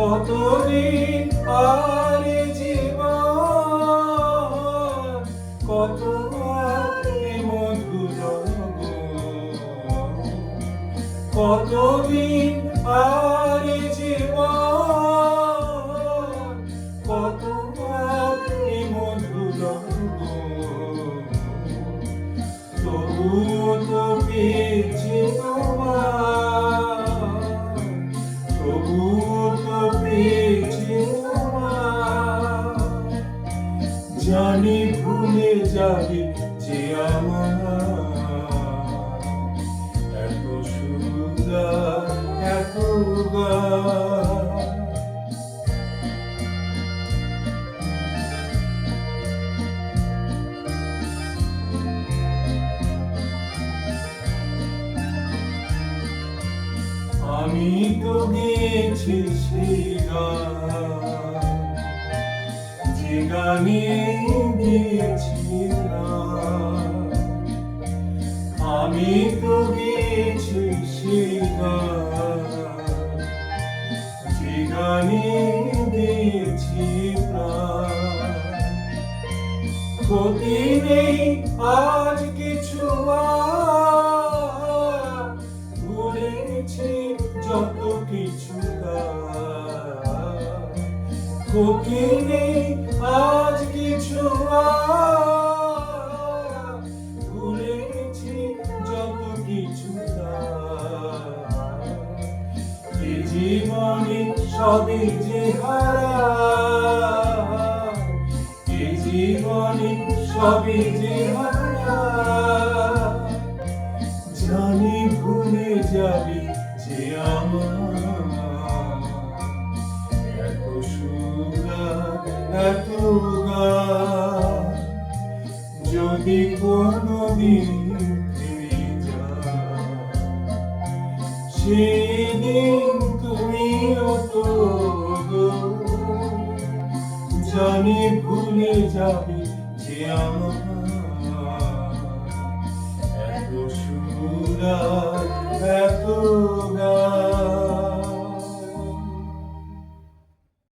কতদিন আর জীবন, কত মধুর কতদিন আর জীবন, কত মধুর তবু তো পেয়েছি তোমার, তবু তো পেয়েছি তোমার। জানি ভুলে যাবি যে আমার এত সুন্দর এত আমি তো গেছি সেই গান, যে গানে গিয়েছিলাম। আমি তো গেছি সেই গান, যে গানে দিয়েছি প্রাণ। ক্ষতি নেই আজ কিছু ভুলেছি যত কিছু ক্ষতি নেই আজ কিছু ভুলেছি যত কিছু এ জীবনে সবই যে হারা, এ জীবনে সবই যে হারা। জানি ভুলে যাবি যে আমার এত সুন্দর এত গান। যদি কোনদিন ফিরে যাও সেদিন তুমিও তো জানি ভুলে যাবি যে আমার এত সুন্দর এত